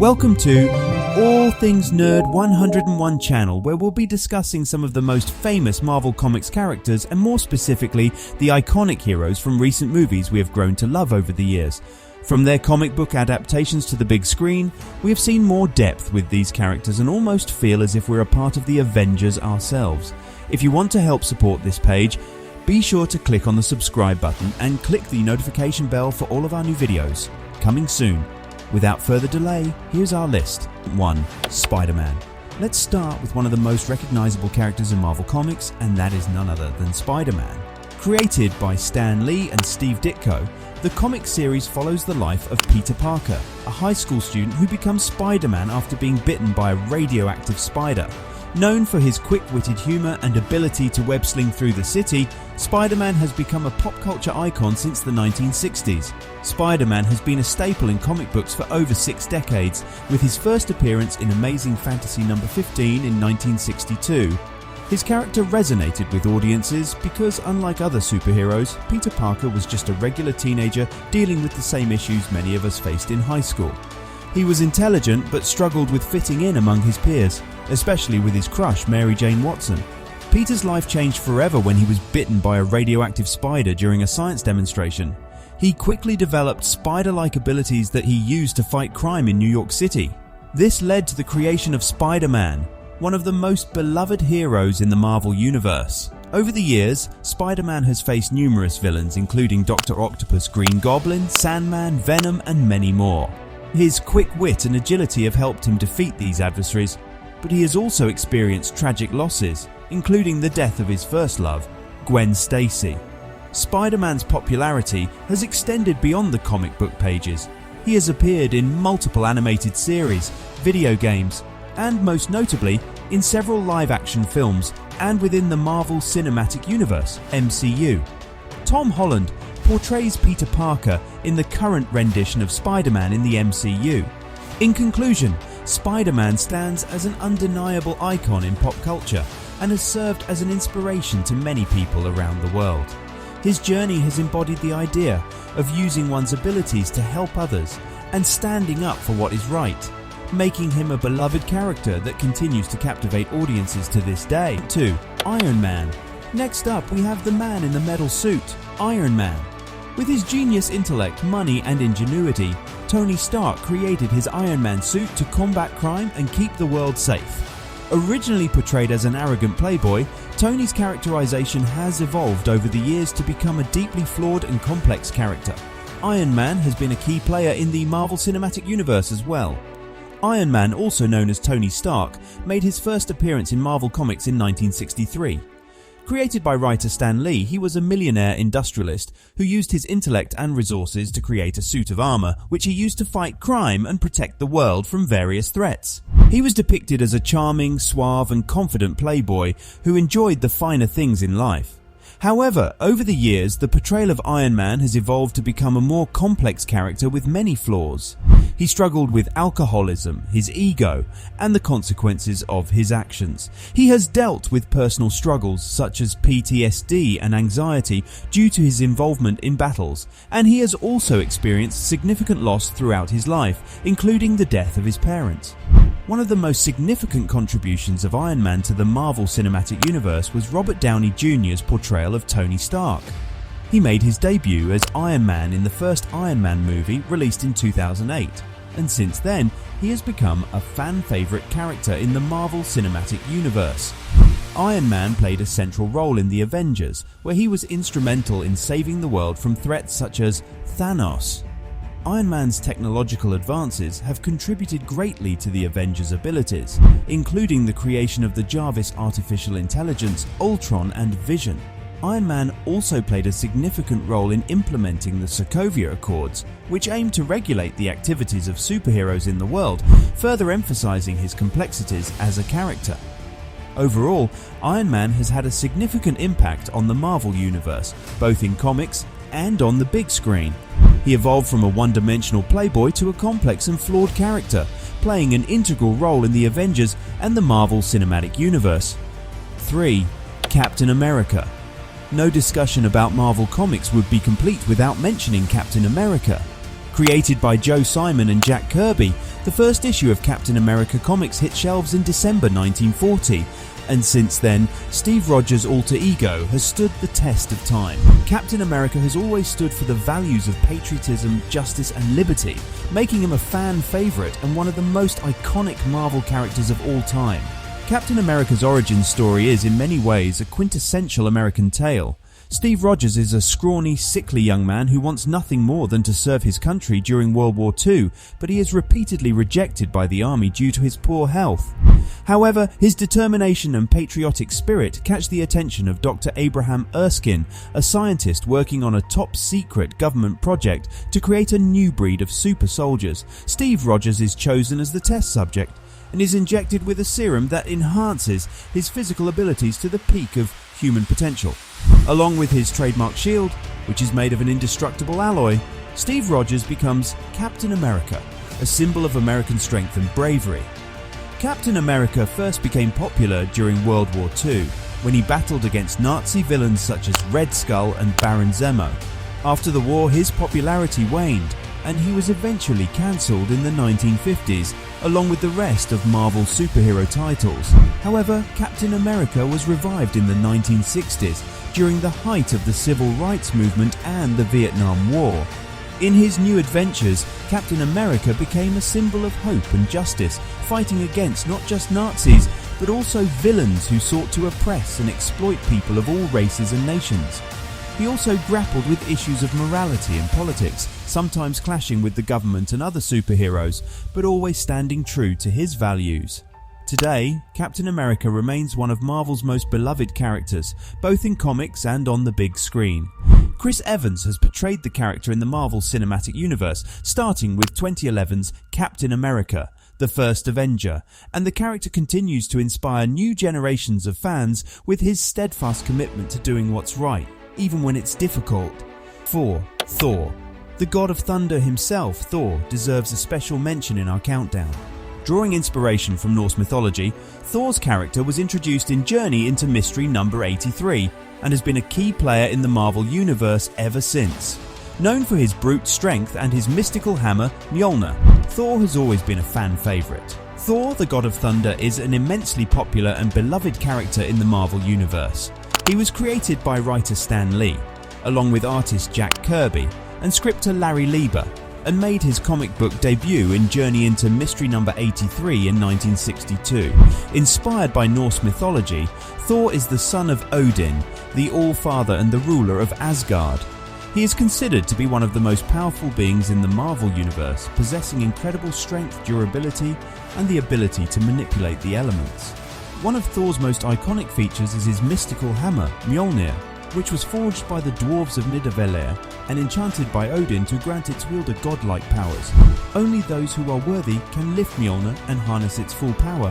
Welcome to All Things Nerd 101 channel, where we'll be discussing some of the most famous Marvel Comics characters and more specifically the iconic heroes from recent movies we have grown to love over the years. From their comic book adaptations to the big screen, we have seen more depth with these characters and almost feel as if we're a part of the Avengers ourselves. If you want to help support this page, be sure to click on the subscribe button and click the notification bell for all of our new videos. Coming soon. Without further delay, here's our list. 1. Spider-Man. Let's start with one of the most recognizable characters in Marvel Comics, and that is none other than Spider-Man. Created by Stan Lee and Steve Ditko, the comic series follows the life of Peter Parker, a high school student who becomes Spider-Man after being bitten by a radioactive spider. Known for his quick-witted humor and ability to web-sling through the city, Spider-Man has become a pop culture icon since the 1960s. Spider-Man has been a staple in comic books for over 6 decades, with his first appearance in Amazing Fantasy No. 15 in 1962. His character resonated with audiences because, unlike other superheroes, Peter Parker was just a regular teenager dealing with the same issues many of us faced in high school. He was intelligent but struggled with fitting in among his peers, especially with his crush Mary Jane Watson. Peter's life changed forever when he was bitten by a radioactive spider during a science demonstration. He quickly developed spider-like abilities that he used to fight crime in New York City. This led to the creation of Spider-Man, one of the most beloved heroes in the Marvel Universe. Over the years, Spider-Man has faced numerous villains including Dr. Octopus, Green Goblin, Sandman, Venom and many more. His quick wit and agility have helped him defeat these adversaries, but he has also experienced tragic losses, including the death of his first love, Gwen Stacy. Spider-Man's popularity has extended beyond the comic book pages. He has appeared in multiple animated series, video games, and most notably in several live-action films and within the Marvel Cinematic Universe, MCU. Tom Holland portrays Peter Parker in the current rendition of Spider-Man in the MCU. In conclusion, Spider-Man stands as an undeniable icon in pop culture and has served as an inspiration to many people around the world. His journey has embodied the idea of using one's abilities to help others and standing up for what is right, making him a beloved character that continues to captivate audiences to this day. 2. Iron Man. Next up, we have the man in the metal suit, Iron Man. With his genius intellect, money and ingenuity, Tony Stark created his Iron Man suit to combat crime and keep the world safe. Originally portrayed as an arrogant playboy, Tony's characterization has evolved over the years to become a deeply flawed and complex character. Iron Man has been a key player in the Marvel Cinematic Universe as well. Iron Man, also known as Tony Stark, made his first appearance in Marvel Comics in 1963. Created by writer Stan Lee, he was a millionaire industrialist who used his intellect and resources to create a suit of armor, which he used to fight crime and protect the world from various threats. He was depicted as a charming, suave and confident playboy who enjoyed the finer things in life. However, over the years, the portrayal of Iron Man has evolved to become a more complex character with many flaws. He struggled with alcoholism, his ego, and the consequences of his actions. He has dealt with personal struggles such as PTSD and anxiety due to his involvement in battles, and he has also experienced significant loss throughout his life, including the death of his parents. One of the most significant contributions of Iron Man to the Marvel Cinematic Universe was Robert Downey Jr.'s portrayal of Tony Stark. He made his debut as Iron Man in the first Iron Man movie released in 2008, and since then he has become a fan favorite character in the Marvel Cinematic Universe. Iron Man played a central role in the Avengers, where he was instrumental in saving the world from threats such as Thanos. Iron Man's technological advances have contributed greatly to the Avengers' abilities, including the creation of the Jarvis artificial intelligence, Ultron and Vision. Iron Man also played a significant role in implementing the Sokovia Accords, which aim to regulate the activities of superheroes in the world, further emphasizing his complexities as a character. Overall, Iron Man has had a significant impact on the Marvel Universe, both in comics and on the big screen. He evolved from a one-dimensional playboy to a complex and flawed character, playing an integral role in the Avengers and the Marvel Cinematic Universe. 3. Captain America. No discussion about Marvel Comics would be complete without mentioning Captain America. Created by Joe Simon and Jack Kirby, the first issue of Captain America comics hit shelves in December 1940, and since then, Steve Rogers' alter ego has stood the test of time. Captain America has always stood for the values of patriotism, justice and liberty, making him a fan favourite and one of the most iconic Marvel characters of all time. Captain America's origin story is, in many ways, a quintessential American tale. Steve Rogers is a scrawny, sickly young man who wants nothing more than to serve his country during World War II, but he is repeatedly rejected by the army due to his poor health. However, his determination and patriotic spirit catch the attention of Dr. Abraham Erskine, a scientist working on a top-secret government project to create a new breed of super soldiers. Steve Rogers is chosen as the test subject and is injected with a serum that enhances his physical abilities to the peak of human potential. Along with his trademark shield, which is made of an indestructible alloy, Steve Rogers becomes Captain America, a symbol of American strength and bravery. Captain America first became popular during World War II, when he battled against Nazi villains such as Red Skull and Baron Zemo. After the war, his popularity waned, and he was eventually cancelled in the 1950s, along with the rest of Marvel superhero titles. However, Captain America was revived in the 1960s, during the height of the Civil Rights Movement and the Vietnam War. In his new adventures, Captain America became a symbol of hope and justice, fighting against not just Nazis, but also villains who sought to oppress and exploit people of all races and nations. He also grappled with issues of morality and politics, sometimes clashing with the government and other superheroes, but always standing true to his values. Today, Captain America remains one of Marvel's most beloved characters, both in comics and on the big screen. Chris Evans has portrayed the character in the Marvel Cinematic Universe, starting with 2011's Captain America, the first Avenger, and the character continues to inspire new generations of fans with his steadfast commitment to doing what's right, even when it's difficult. 4. Thor. The god of thunder himself, Thor, deserves a special mention in our countdown. Drawing inspiration from Norse mythology, Thor's character was introduced in Journey into Mystery number 83 and has been a key player in the Marvel Universe ever since. Known for his brute strength and his mystical hammer, Mjolnir, Thor has always been a fan favourite. Thor, the god of thunder, is an immensely popular and beloved character in the Marvel Universe. He was created by writer Stan Lee, along with artist Jack Kirby and scripter Larry Lieber, and made his comic book debut in Journey into Mystery number 83 in 1962. Inspired by Norse mythology, Thor is the son of Odin, the All-Father and the ruler of Asgard. He is considered to be one of the most powerful beings in the Marvel Universe, possessing incredible strength, durability, and the ability to manipulate the elements. One of Thor's most iconic features is his mystical hammer, Mjolnir, which was forged by the dwarves of Nidavellir and enchanted by Odin to grant its wielder godlike powers. Only those who are worthy can lift Mjolnir and harness its full power.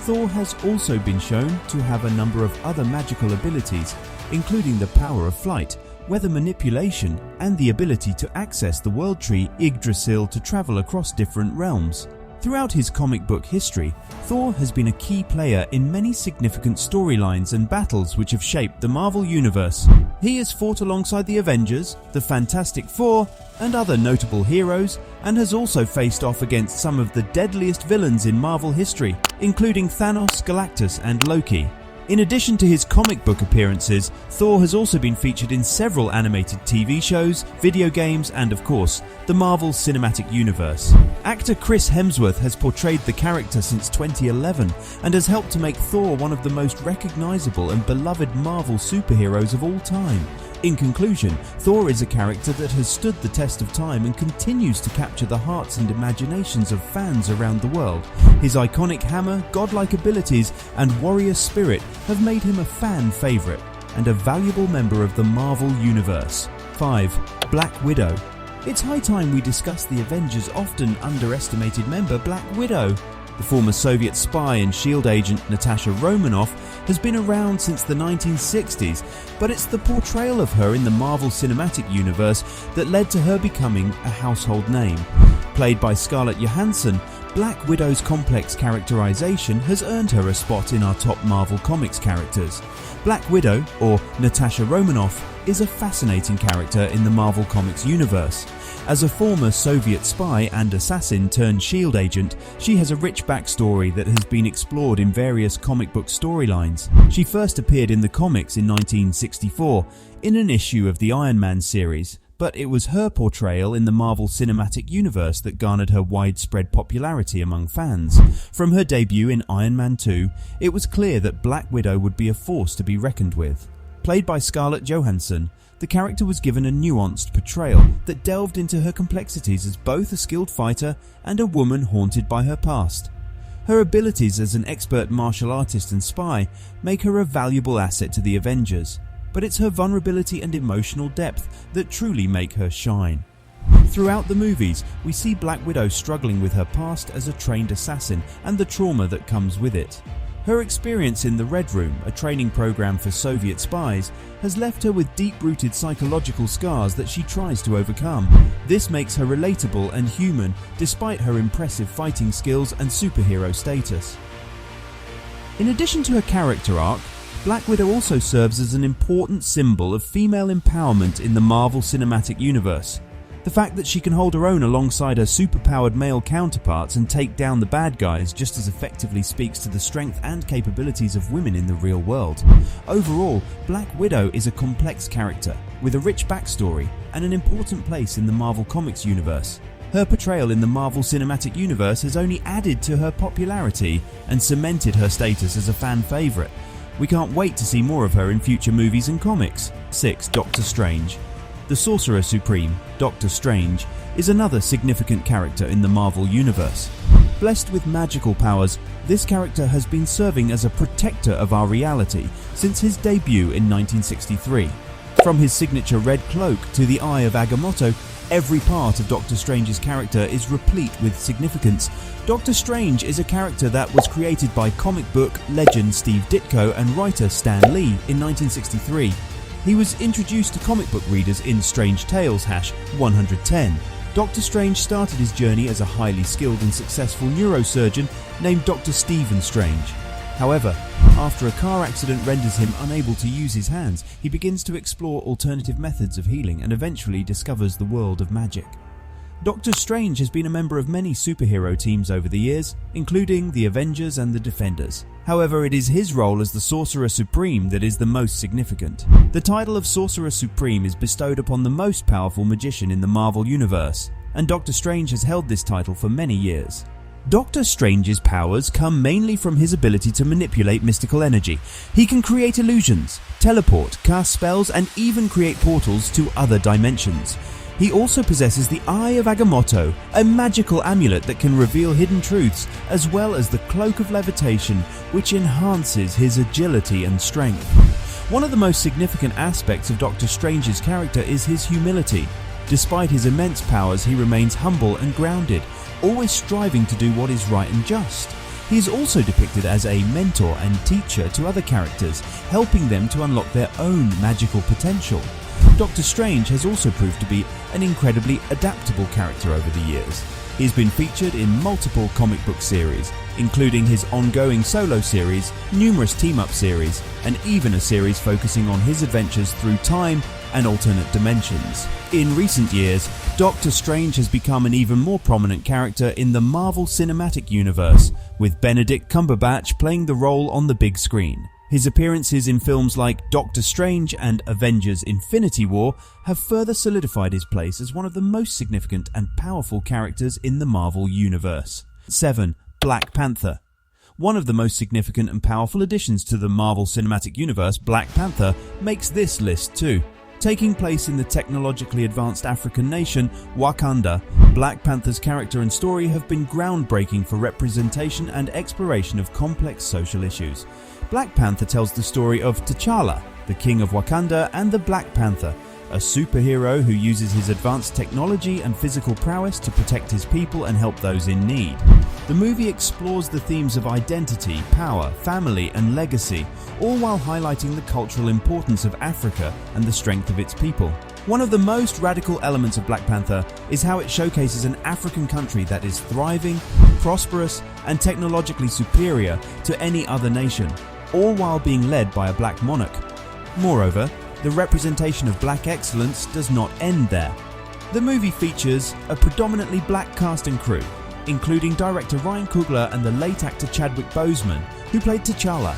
Thor has also been shown to have a number of other magical abilities, including the power of flight, weather manipulation, and the ability to access the world tree Yggdrasil to travel across different realms. Throughout his comic book history, Thor has been a key player in many significant storylines and battles which have shaped the Marvel Universe. He has fought alongside the Avengers, the Fantastic Four, and other notable heroes, and has also faced off against some of the deadliest villains in Marvel history, including Thanos, Galactus, and Loki. In addition to his comic book appearances, Thor has also been featured in several animated TV shows, video games, and of course, the Marvel Cinematic Universe. Actor Chris Hemsworth has portrayed the character since 2011 and has helped to make Thor one of the most recognizable and beloved Marvel superheroes of all time. In conclusion, Thor is a character that has stood the test of time and continues to capture the hearts and imaginations of fans around the world. His iconic hammer, godlike abilities, and warrior spirit have made him a fan favourite and a valuable member of the Marvel Universe. 5. Black Widow. It's high time we discuss the Avengers' often underestimated member, Black Widow. The former Soviet spy and S.H.I.E.L.D. agent Natasha Romanoff has been around since the 1960s, but it's the portrayal of her in the Marvel Cinematic Universe that led to her becoming a household name. Played by Scarlett Johansson, Black Widow's complex characterization has earned her a spot in our top Marvel Comics characters. Black Widow, or Natasha Romanoff, is a fascinating character in the Marvel Comics universe. As a former Soviet spy and assassin turned S.H.I.E.L.D. agent, she has a rich backstory that has been explored in various comic book storylines. She first appeared in the comics in 1964 in an issue of the Iron Man series, but it was her portrayal in the Marvel Cinematic Universe that garnered her widespread popularity among fans. From her debut in Iron Man 2, it was clear that Black Widow would be a force to be reckoned with. Played by Scarlett Johansson, the character was given a nuanced portrayal that delved into her complexities as both a skilled fighter and a woman haunted by her past. Her abilities as an expert martial artist and spy make her a valuable asset to the Avengers, but it's her vulnerability and emotional depth that truly make her shine. Throughout the movies, we see Black Widow struggling with her past as a trained assassin and the trauma that comes with it. Her experience in the Red Room, a training program for Soviet spies, has left her with deep-rooted psychological scars that she tries to overcome. This makes her relatable and human despite her impressive fighting skills and superhero status. In addition to her character arc, Black Widow also serves as an important symbol of female empowerment in the Marvel Cinematic Universe. The fact that she can hold her own alongside her superpowered male counterparts and take down the bad guys just as effectively speaks to the strength and capabilities of women in the real world. Overall, Black Widow is a complex character with a rich backstory and an important place in the Marvel Comics universe. Her portrayal in the Marvel Cinematic Universe has only added to her popularity and cemented her status as a fan favorite. We can't wait to see more of her in future movies and comics. 6. Doctor Strange. The Sorcerer Supreme, Doctor Strange, is another significant character in the Marvel Universe. Blessed with magical powers, this character has been serving as a protector of our reality since his debut in 1963. From his signature red cloak to the Eye of Agamotto, every part of Doctor Strange's character is replete with significance. Doctor Strange is a character that was created by comic book legend Steve Ditko and writer Stan Lee in 1963. He was introduced to comic book readers in Strange Tales #110. Doctor Strange started his journey as a highly skilled and successful neurosurgeon named Dr. Stephen Strange. However, after a car accident renders him unable to use his hands, he begins to explore alternative methods of healing and eventually discovers the world of magic. Doctor Strange has been a member of many superhero teams over the years, including the Avengers and the Defenders. However, it is his role as the Sorcerer Supreme that is the most significant. The title of Sorcerer Supreme is bestowed upon the most powerful magician in the Marvel Universe, and Doctor Strange has held this title for many years. Doctor Strange's powers come mainly from his ability to manipulate mystical energy. He can create illusions, teleport, cast spells, and even create portals to other dimensions. He also possesses the Eye of Agamotto, a magical amulet that can reveal hidden truths, as well as the Cloak of Levitation, which enhances his agility and strength. One of the most significant aspects of Doctor Strange's character is his humility. Despite his immense powers, he remains humble and grounded, always striving to do what is right and just. He is also depicted as a mentor and teacher to other characters, helping them to unlock their own magical potential. Doctor Strange has also proved to be an incredibly adaptable character over the years. He's been featured in multiple comic book series, including his ongoing solo series, numerous team-up series, and even a series focusing on his adventures through time and alternate dimensions. In recent years, Doctor Strange has become an even more prominent character in the Marvel Cinematic Universe, with Benedict Cumberbatch playing the role on the big screen. His appearances in films like Doctor Strange and Avengers Infinity War have further solidified his place as one of the most significant and powerful characters in the Marvel Universe. 7. Black Panther. One of the most significant and powerful additions to the Marvel Cinematic Universe, Black Panther, makes this list too. Taking place in the technologically advanced African nation, Wakanda, Black Panther's character and story have been groundbreaking for representation and exploration of complex social issues. Black Panther tells the story of T'Challa, the King of Wakanda, and the Black Panther, a superhero who uses his advanced technology and physical prowess to protect his people and help those in need. The movie explores the themes of identity, power, family, and legacy, all while highlighting the cultural importance of Africa and the strength of its people. One of the most radical elements of Black Panther is how it showcases an African country that is thriving, prosperous, and technologically superior to any other nation, all while being led by a black monarch. Moreover, the representation of black excellence does not end there. The movie features a predominantly black cast and crew, including director Ryan Coogler and the late actor Chadwick Boseman, who played T'Challa.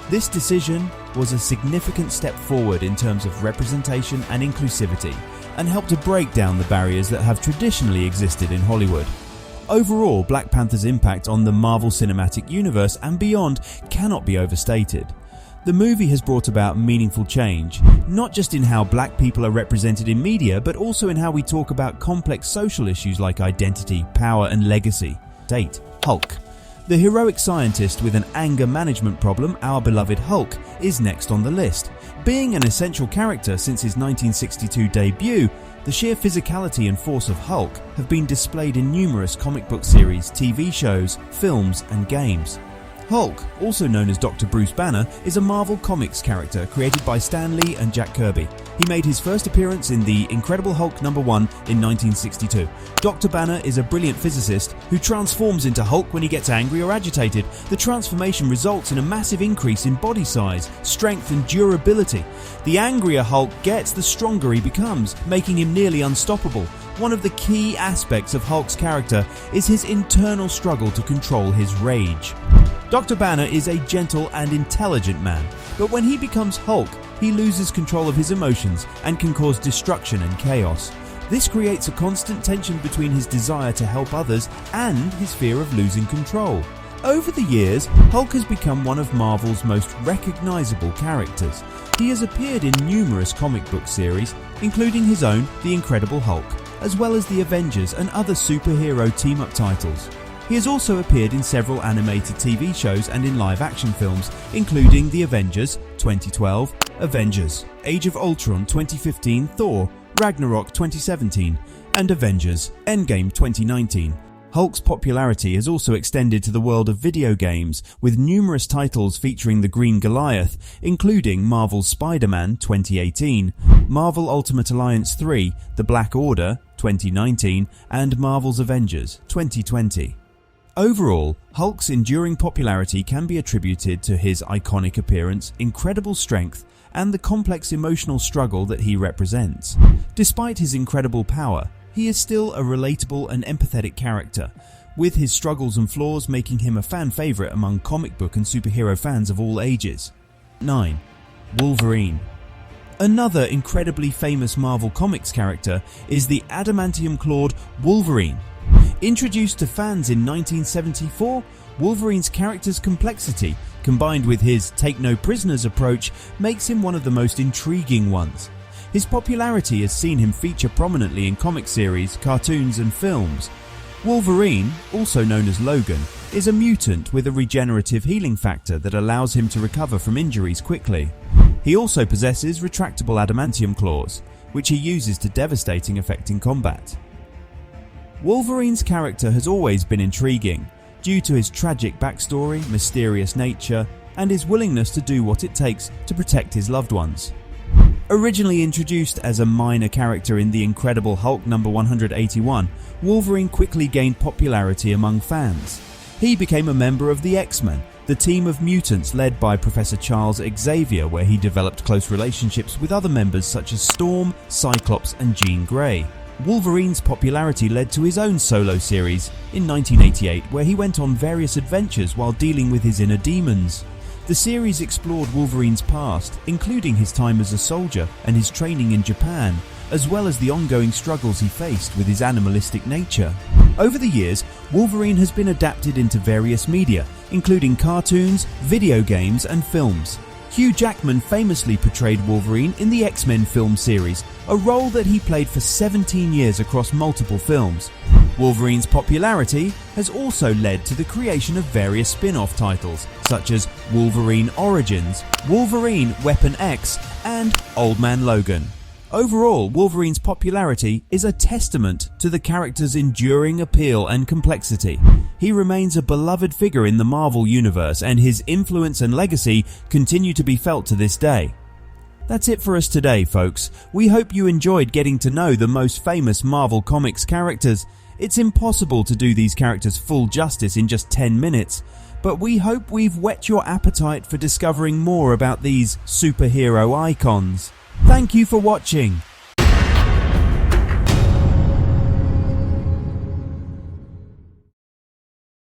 This decision was a significant step forward in terms of representation and inclusivity, and helped to break down the barriers that have traditionally existed in Hollywood. Overall, Black Panther's impact on the Marvel Cinematic Universe and beyond cannot be overstated. The movie has brought about meaningful change, not just in how black people are represented in media, but also in how we talk about complex social issues like identity, power and legacy. 8. Hulk. The heroic scientist with an anger management problem, our beloved Hulk, is next on the list. Being an essential character since his 1962 debut, the sheer physicality and force of Hulk have been displayed in numerous comic book series, TV shows, films and games. Hulk, also known as Dr. Bruce Banner, is a Marvel Comics character created by Stan Lee and Jack Kirby. He made his first appearance in The Incredible Hulk #1 in 1962. Dr. Banner is a brilliant physicist who transforms into Hulk when he gets angry or agitated. The transformation results in a massive increase in body size, strength and durability. The angrier Hulk gets, the stronger he becomes, making him nearly unstoppable. One of the key aspects of Hulk's character is his internal struggle to control his rage. Dr. Banner is a gentle and intelligent man, but when he becomes Hulk, he loses control of his emotions and can cause destruction and chaos. This creates a constant tension between his desire to help others and his fear of losing control. Over the years, Hulk has become one of Marvel's most recognizable characters. He has appeared in numerous comic book series, including his own The Incredible Hulk, as well as the Avengers and other superhero team-up titles. He has also appeared in several animated TV shows and in live-action films, including The Avengers 2012, Avengers Age of Ultron 2015, Thor Ragnarok 2017, and Avengers Endgame 2019. Hulk's popularity has also extended to the world of video games, with numerous titles featuring the Green Goliath, including Marvel's Spider-Man 2018, Marvel Ultimate Alliance 3, The Black Order 2019, and Marvel's Avengers 2020. Overall, Hulk's enduring popularity can be attributed to his iconic appearance, incredible strength, and the complex emotional struggle that he represents. Despite his incredible power, he is still a relatable and empathetic character, with his struggles and flaws making him a fan favorite among comic book and superhero fans of all ages. 9. Wolverine. Another incredibly famous Marvel Comics character is the adamantium-clawed Wolverine. Introduced to fans in 1974, Wolverine's character's complexity, combined with his take-no-prisoners approach, makes him one of the most intriguing ones. His popularity has seen him feature prominently in comic series, cartoons and films. Wolverine, also known as Logan, is a mutant with a regenerative healing factor that allows him to recover from injuries quickly. He also possesses retractable adamantium claws, which he uses to devastating effect in combat. Wolverine's character has always been intriguing, due to his tragic backstory, mysterious nature, and his willingness to do what it takes to protect his loved ones. Originally introduced as a minor character in The Incredible Hulk #181, Wolverine quickly gained popularity among fans. He became a member of the X-Men, the team of mutants led by Professor Charles Xavier, where he developed close relationships with other members such as Storm, Cyclops and Jean Grey. Wolverine's popularity led to his own solo series in 1988, where he went on various adventures while dealing with his inner demons. The series explored Wolverine's past, including his time as a soldier and his training in Japan, as well as the ongoing struggles he faced with his animalistic nature. Over the years, Wolverine has been adapted into various media, including cartoons, video games and films. Hugh Jackman famously portrayed Wolverine in the X-Men film series, a role that he played for 17 years across multiple films. Wolverine's popularity has also led to the creation of various spin-off titles, such as Wolverine Origins, Wolverine Weapon X, and Old Man Logan. Overall, Wolverine's popularity is a testament to the character's enduring appeal and complexity. He remains a beloved figure in the Marvel Universe, and his influence and legacy continue to be felt to this day. That's it for us today, folks. We hope you enjoyed getting to know the most famous Marvel Comics characters. It's impossible to do these characters full justice in just 10 minutes, but we hope we've whet your appetite for discovering more about these superhero icons. Thank you for watching.